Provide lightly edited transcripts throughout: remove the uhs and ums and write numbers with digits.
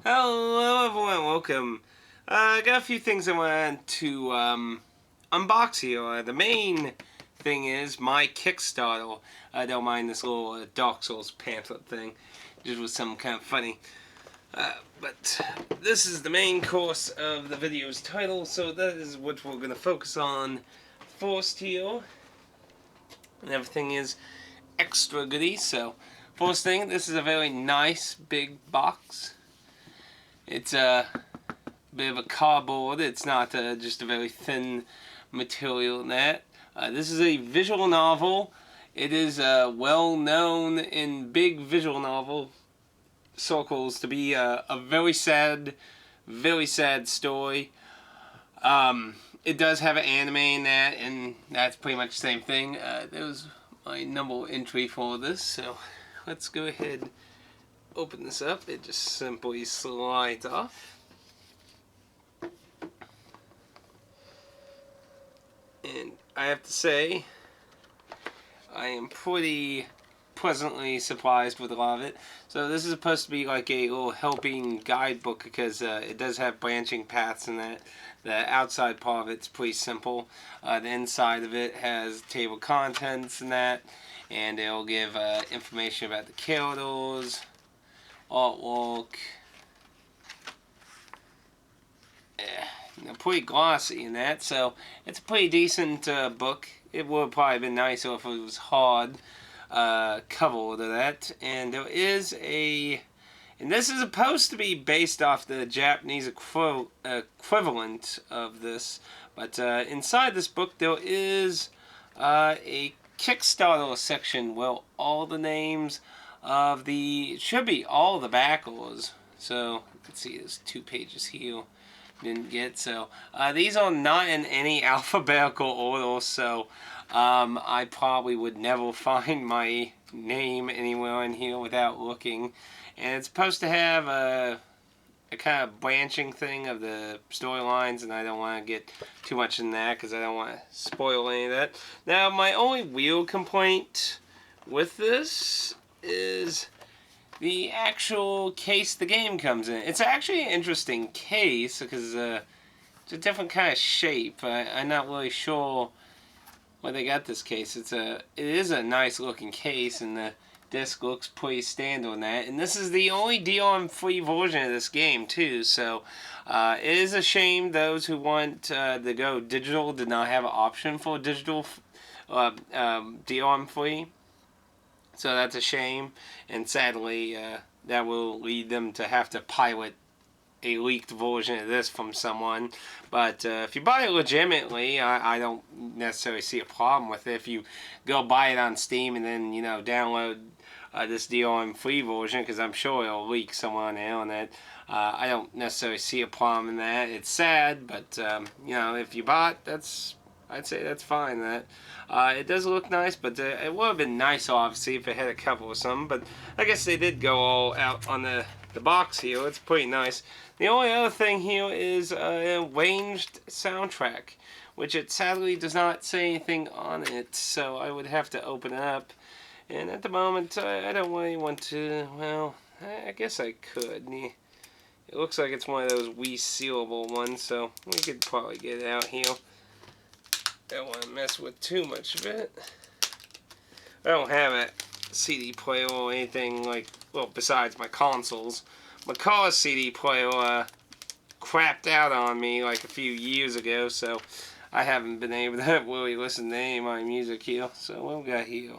Hello everyone, welcome. I got a few things I wanted to unbox here. The main thing is my Kickstarter. I don't mind this little Dark Souls pamphlet thing. Just was something kind of funny. But this is the main course of the video's title, so that is what we're going to focus on first here. And everything is extra goody, so first thing, this is a very nice big box. It's a bit of a cardboard. It's not just a very thin material in that. This is a visual novel. It is well known in big visual novel circles to be a very sad story. It does have an anime in that, and that's pretty much the same thing. That was my number entry for this, so let's go ahead. Open this up. It just simply slides off. And I have to say, I am pretty pleasantly surprised with a lot of it. So this is supposed to be like a little helping guidebook because it does have branching paths in that. The outside part of it's pretty simple. The inside of it has table contents and that. And it'll give information about the characters, artwork. Pretty glossy in that, so it's a pretty decent book. It would have probably been nicer if it was hard cover to that. And there is and this is supposed to be based off the Japanese equivalent of this, but inside this book there is a Kickstarter section where all the names of should be all the backers. So let's see, there's 2 pages here didn't get. So these are not in any alphabetical order, so I probably would never find my name anywhere in here without looking. And it's supposed to have a kind of branching thing of the storylines, and I don't want to get too much in that because I don't want to spoil any of that. Now, my only real complaint with this is the actual case the game comes in. It's actually an interesting case because it's a different kind of shape. I'm not really sure where they got this case. It is a nice looking case, and the disc looks pretty standard in that. And this is the only DRM-free version of this game too. So it is a shame those who want to go digital did not have an option for digital DRM-free. So that's a shame, and sadly that will lead them to have to pilot a leaked version of this from someone. But if you buy it legitimately, I don't necessarily see a problem with it. If you go buy it on Steam and then, you know, download this DRM-free version, because I'm sure it'll leak somewhere on the internet, I don't necessarily see a problem in that. It's sad, but you know, if you bought, I'd say that's fine. It does look nice, but it would have been nice, obviously, if it had a cover or something. But I guess they did go all out on the box here. It's pretty nice. The only other thing here is an arranged soundtrack, which it sadly does not say anything on it. So I would have to open it up. And at the moment, I don't really want to. Well, I guess I could. It looks like it's one of those resealable ones, so we could probably get it out here. I don't want to mess with too much of it. I don't have a CD player or anything like, well, besides my consoles. My car's CD player crapped out on me like a few years ago, so I haven't been able to really listen to any of my music here. So what we got here?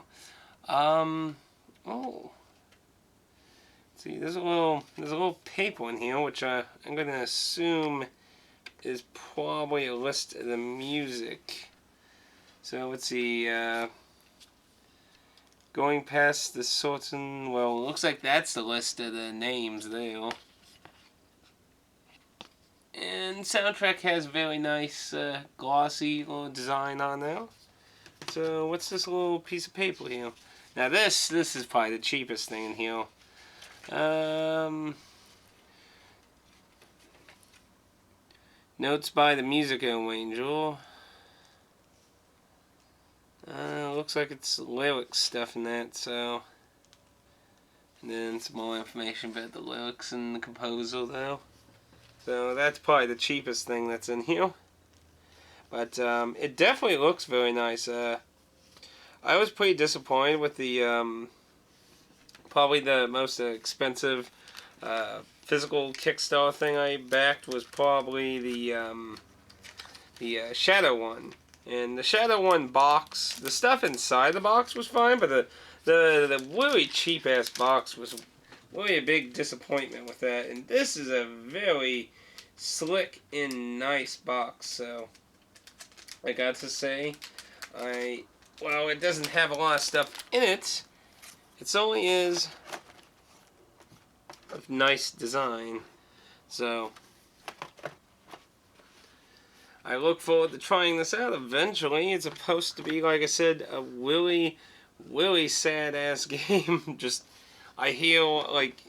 Oh. See, there's a little paper in here, which I'm going to assume is probably a list of the music. So let's see, going past the certain, well, it looks like that's the list of the names there. And soundtrack has very nice glossy little design on there. So what's this little piece of paper here? Now this is probably the cheapest thing in here. Notes by the music arranger. Looks like it's lyric stuff in that, so And then some more information about the lyrics and the composer, though. So that's probably the cheapest thing that's in here. But it definitely looks very nice. I was pretty disappointed with the probably the most expensive physical Kickstarter thing I backed was probably the Shadow one. And the Shadow one box, the stuff inside the box was fine, but the really cheap ass box was really a big disappointment with that. And this is a very slick and nice box, so I got to say, well, it doesn't have a lot of stuff in it. It only is a nice design. So I look forward to trying this out eventually. It's supposed to be, like I said, a really, really sad-ass game. Just, I hear, like,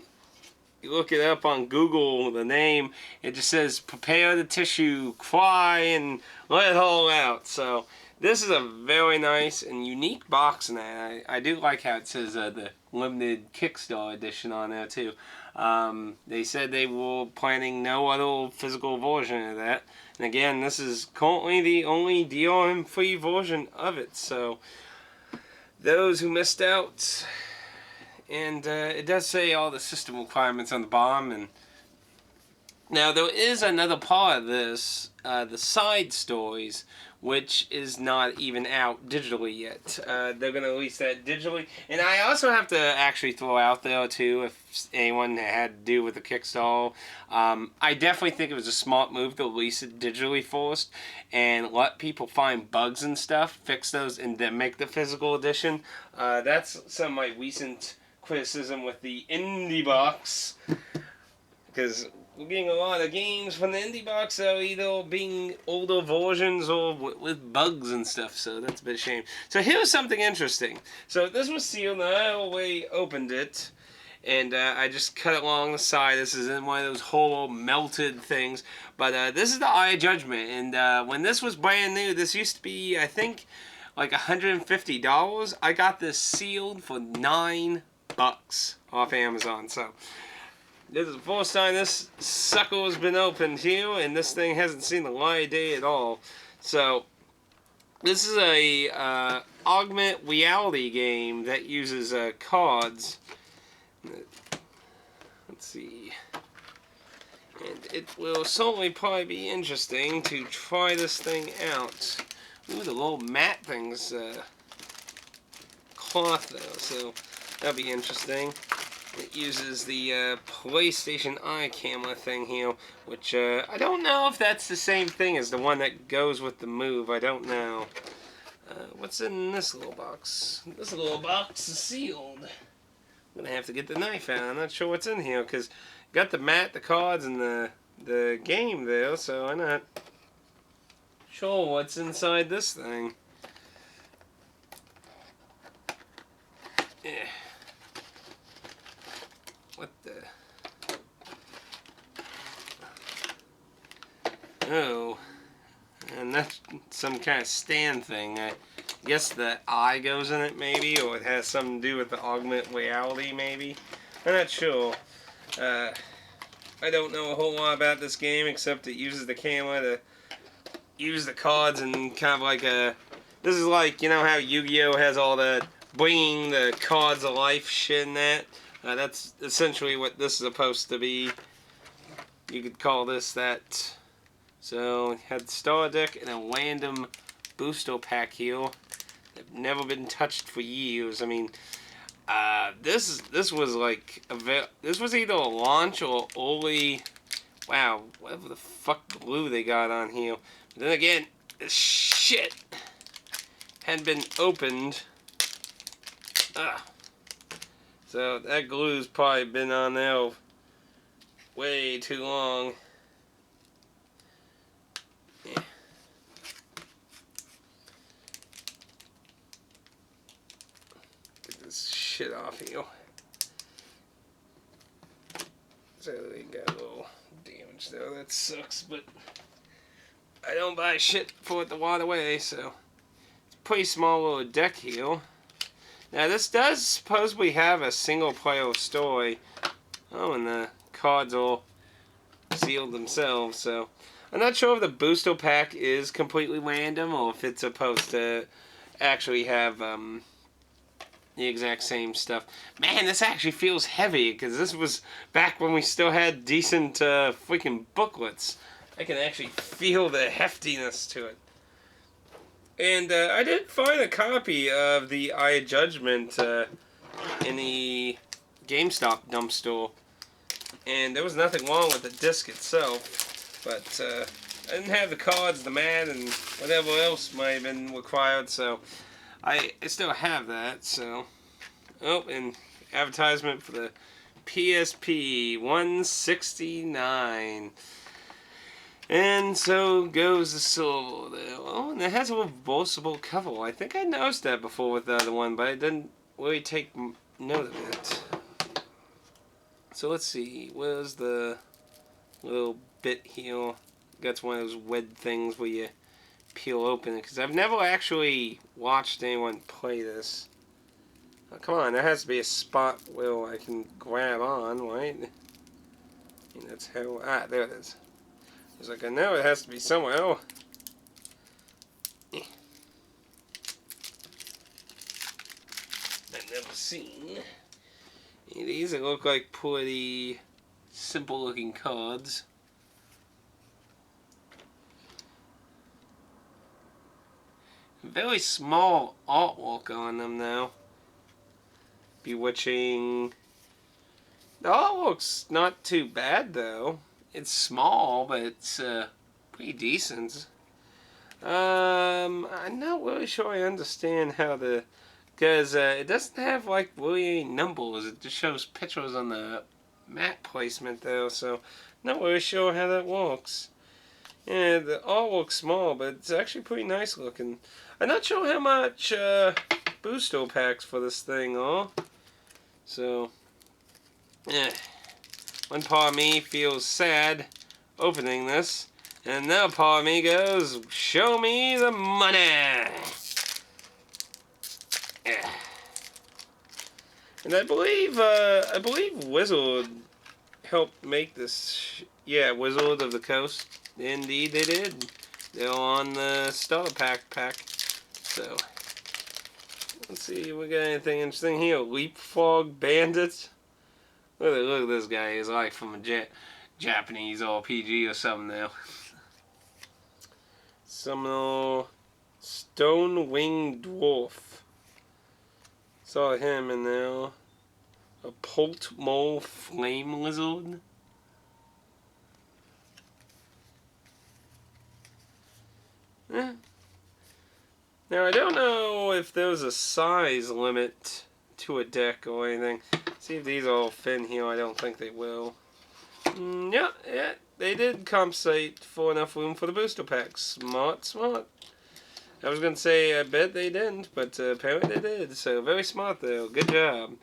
you look it up on Google, the name, it just says, prepare the tissue, cry, and let it all out. So, this is a very nice and unique box in that. I do like how it says the limited Kickstarter edition on there, too. They said they were planning no other physical version of that. And again, this is currently the only DRM-free version of it. So, those who missed out, and it does say all the system requirements on the bottom. And now there is another part of this, the side stories, which is not even out digitally yet. They're going to release that digitally. And I also have to actually throw out there, too, if anyone had to do with the Kickstarter, I definitely think it was a smart move to release it digitally first and let people find bugs and stuff, fix those, and then make the physical edition. That's some of my recent criticism with the indie box, because we're getting a lot of games from the indie box that are either being older versions or with bugs and stuff, so that's a bit of a shame. So here's something interesting. So this was sealed, and I already opened it, and I just cut it along the side. This is in one of those whole melted things, but this is the Eye of Judgment, and when this was brand new, this used to be, I think, like $150. I got this sealed for $9 off Amazon, so this is the first time this sucker has been opened here, and this thing hasn't seen the light of day at all. So, this is a augmented reality game that uses cards. Let's see. And it will certainly probably be interesting to try this thing out. Ooh, the little mat thing's cloth though, so that'll be interesting. It uses the PlayStation Eye camera thing here, which I don't know if that's the same thing as the one that goes with the Move. I don't know. What's in this little box? This little box is sealed. I'm going to have to get the knife out. I'm not sure what's in here, because got the mat, the cards, and the game there, so I'm not sure what's inside this thing. Yeah. What the? Oh, and that's some kind of stand thing. I guess the eye goes in it, maybe, or it has something to do with the augmented reality, maybe. I'm not sure. I don't know a whole lot about this game, except it uses the camera to use the cards and kind of like a... This is like, you know how Yu-Gi-Oh! Has all the bringing the cards of life shit in that? That's essentially what this is supposed to be. You could call this that. So, you had the Star Deck and a random booster pack here. They've never been touched for years. I mean, this was like this was either a launch or early. Wow, whatever the fuck glue they got on here. But then again, this shit hadn't been opened. Ugh. So that glue's probably been on there way too long. Yeah. Get this shit off here. So they got a little damage there. That sucks, but I don't buy shit for it to water away, so it's a pretty small little deck here. Now this does supposedly have a single player story. Oh, and the cards all sealed themselves, so I'm not sure if the booster pack is completely random or if it's supposed to actually have the exact same stuff. Man, this actually feels heavy because this was back when we still had decent freaking booklets. I can actually feel the heftiness to it. And I did find a copy of the Eye of Judgment in the GameStop dumpster. And there was nothing wrong with the disc itself. But I didn't have the cards, the mat, and whatever else might have been required. So I still have that. So, oh, and advertisement for the PSP 169. And so goes the silver there. Oh, and it has a reversible cover. I think I noticed that before with the other one, but I didn't really take note of it. So let's see. Where's the little bit here? That's one of those red things where you peel open it. Because I've never actually watched anyone play this. Oh, come on, there has to be a spot where I can grab on, right? And that's how... Ah, there it is. I was like, I know it has to be somewhere else. I've never seen. These look like pretty simple looking cards. Very small artwork on them though. Bewitching. The artwork's not too bad though. It's small, but it's pretty decent. I'm not really sure I understand how the... Because it doesn't have like really any numbers. It just shows pictures on the mat placement though, so not really sure how that works. Yeah, the artwork's small, but it's actually pretty nice looking. I'm not sure how much booster packs for this thing are. So, yeah. One part of me feels sad opening this, and another part of me goes, show me the money! Yeah. And I believe Wizard helped make this. Yeah, Wizard of the Coast. Indeed, they did. They're on the starter pack. So, let's see if we got anything interesting here. Leapfrog Bandits. Look at this guy. He's like from a Japanese RPG or something now. Some Stone Winged Dwarf. Saw him in there. A Polt Mole Flame Lizard. Yeah. Now, I don't know if there's a size limit to a deck or anything. See if these all fit in here. I don't think they will. Yeah, they did compensate for enough room for the booster packs. Smart. I was going to say I bet they didn't, but apparently they did. So, very smart though. Good job.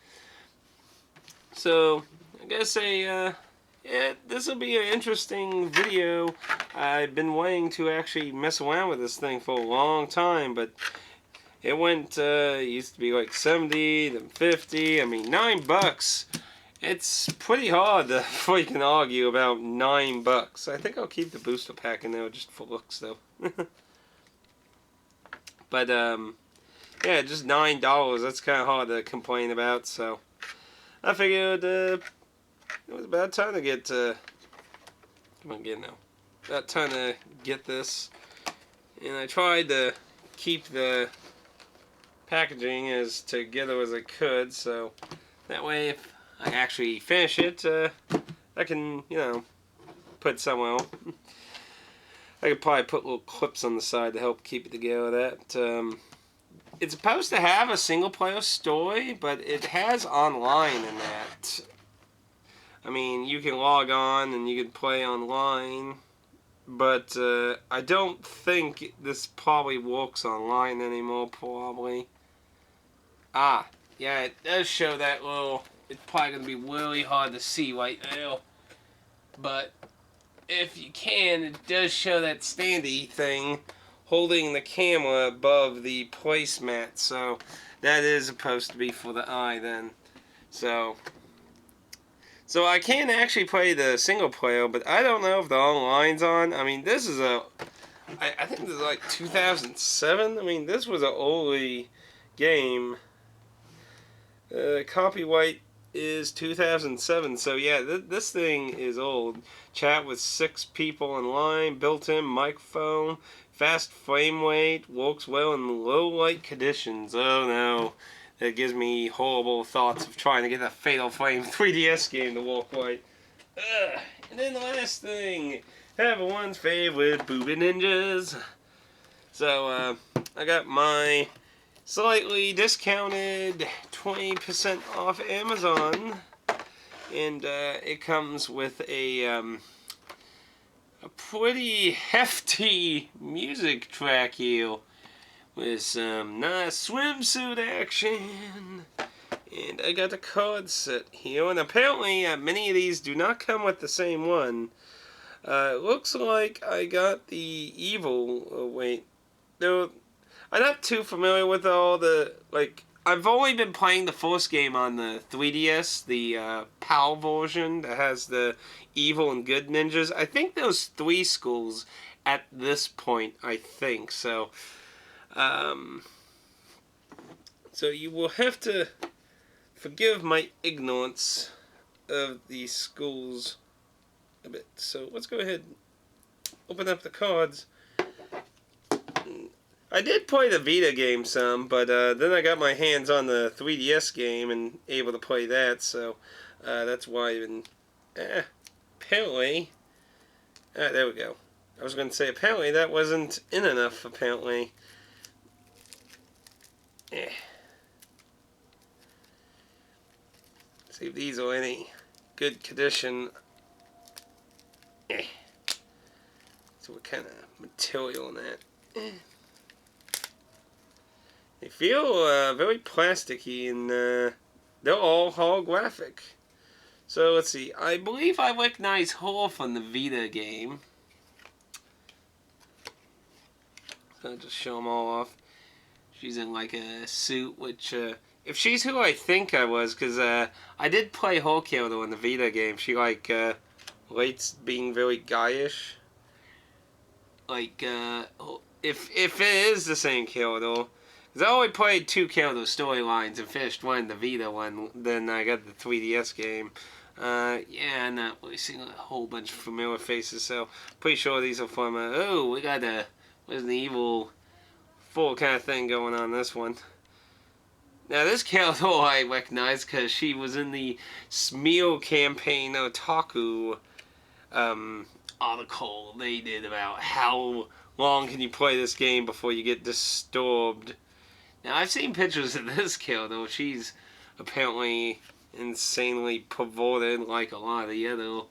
So, I gotta say, yeah, this will be an interesting video. I've been waiting to actually mess around with this thing for a long time, but it went, it used to be like 70, then 50, I mean, $9. It's pretty hard to freaking argue about $9. I think I'll keep the booster pack in there just for looks, though. But, yeah, just $9, that's kind of hard to complain about, so I figured, it was about time to get, come on, get now. About time to get this, and I tried to keep the packaging as together as I could, so that way if I actually finish it, I can, you know, put somewhere else. I could probably put little clips on the side to help keep it together. That it's supposed to have a single player story, but it has online in that. I mean, you can log on and you can play online, but I don't think this probably works online anymore, probably. Ah, yeah, it does show that little... It's probably going to be really hard to see right now, but if you can, it does show that standy thing holding the camera above the placemat. So that is supposed to be for the eye then. So I can actually play the single player, but I don't know if the online's on. I mean, this is I think this is like 2007. I mean, this was an oldie game. Copyright is 2007, so yeah, this thing is old. Chat with 6 people in line, built-in microphone, fast frame rate, works well in low light conditions. Oh no, that gives me horrible thoughts of trying to get a Fatal Frame 3DS game to work right. And then the last thing, everyone's favorite Booby Ninjas. So I got my slightly discounted 20% off Amazon, and it comes with a pretty hefty music track here with some nice swimsuit action. And I got the card set here, and apparently many of these do not come with the same one. It looks like I got the evil. Wait, no. I'm not too familiar with all the, like, I've only been playing the first game on the 3DS, the PAL version that has the evil and good ninjas. I think there's 3 schools at this point, I think. So, so you will have to forgive my ignorance of these schools a bit. So let's go ahead and open up the cards. I did play the Vita game some, but then I got my hands on the 3DS game and able to play that, so that's why I've been... apparently... there we go. I was going to say, apparently that wasn't in enough, apparently. See if these are any good condition. So what kind of material in that? They feel very plasticky, and they're all holographic. So let's see. I believe I recognize her from the Vita game. So I'll just show them all off. She's in like a suit, which if she's who I think I was, because I did play her character in the Vita game. She like rates being very guyish. Like if it is the same character. Because I only played 2 character storylines and finished one, the Vita one, then I got the 3DS game. Yeah, I'm not really seeing a whole bunch of familiar faces, so pretty sure these are from, oh, we got a Resident Evil 4 kind of thing going on this one. Now this character I recognize because she was in the Smear Campaign Otaku article they did about how long can you play this game before you get disturbed. Now, I've seen pictures of this character. She's apparently insanely perverted like a lot of the other...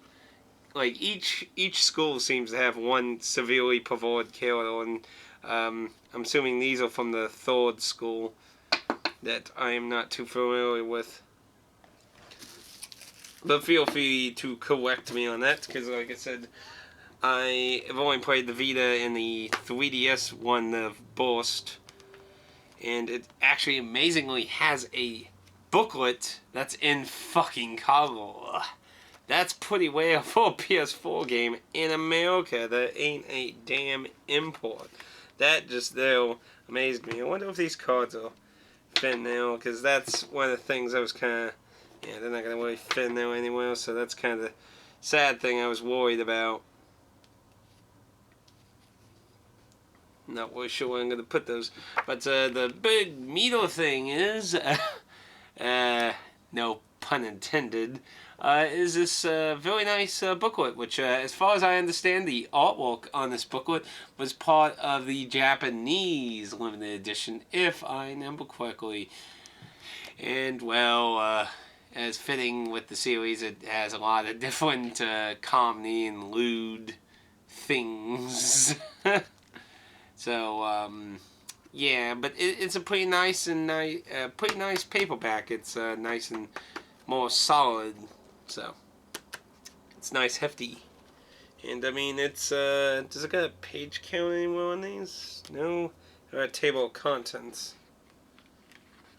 Like, each school seems to have one severely perverted character, and I'm assuming these are from the 3rd school that I am not too familiar with. But feel free to correct me on that, because like I said, I have only played the Vita and the 3DS one, the Burst. And it actually amazingly has a booklet that's in fucking color. That's pretty rare for a PS4 game in America. That ain't a damn import. That just there amazed me. I wonder if these cards are fit now, because that's one of the things I was kind of... Yeah, they're not going to really fit now anywhere, so that's kind of the sad thing I was worried about. Not really sure where I'm going to put those. But the big meter thing is, no pun intended, is this very nice booklet, which as far as I understand, the artwork on this booklet was part of the Japanese limited edition, if I remember correctly. And, well, as fitting with the series, it has a lot of different comedy and lewd things. So, yeah, but it's a pretty nice and pretty nice paperback. It's nice and more solid, so it's nice, hefty. And I mean, it's does it got a page count anywhere on these? No, or a table of contents.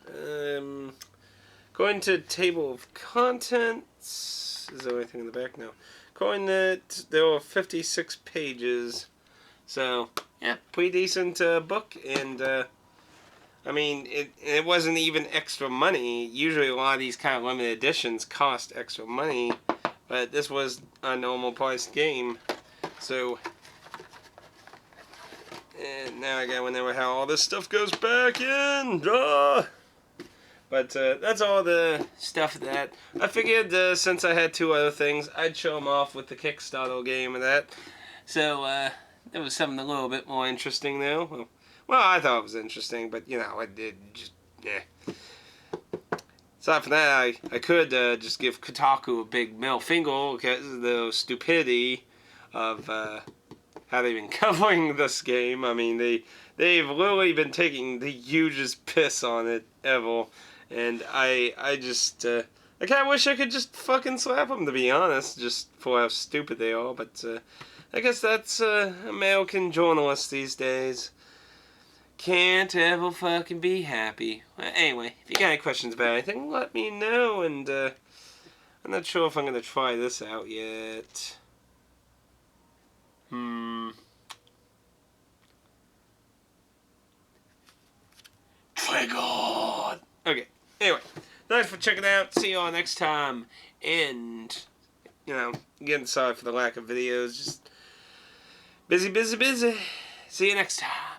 Going to table of contents. Is there anything in the back? No. According that there were 56 pages. So, yeah, pretty decent book. And, I mean, it wasn't even extra money. Usually a lot of these kind of limited editions cost extra money. But this was a normal priced game. So, and now I gotta remember how all this stuff goes back in. But that's all the stuff that I figured since I had 2 other things, I'd show them off with the Kickstarter game and that. So there was something a little bit more interesting though. Well, I thought it was interesting, but you know, it just, yeah. Aside from that, I could just give Kotaku a big middle finger because of the stupidity of how they've been covering this game. I mean, they've literally been taking the hugest piss on it ever. And I just, I kind of wish I could just fucking slap them, to be honest, just for how stupid they are. But I guess that's American journalists these days. Can't ever fucking be happy. Well, anyway, if you got any questions about anything, let me know. And I'm not sure if I'm going to try this out yet. Triggered! Okay. Anyway, thanks for checking out. See you all next time. And, you know, again, sorry for the lack of videos. Just busy. See you next time.